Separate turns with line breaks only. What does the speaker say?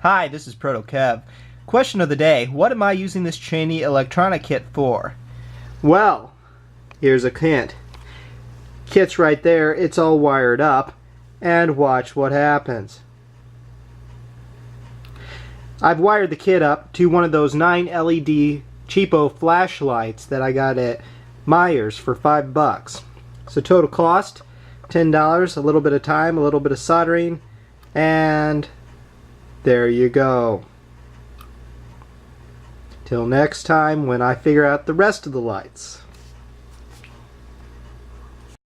Hi, this is Proton. Question of the day, what am I using this Cheney electronic kit for? Well, here's a hint. Kit's right there, it's all wired up, and watch what happens. I've wired the kit up to one of those 9 LED cheapo flashlights that I got at Myers for $5. So total cost, $10, a little bit of time, a little bit of soldering, and there you go. Till next time when I figure out the rest of the lights.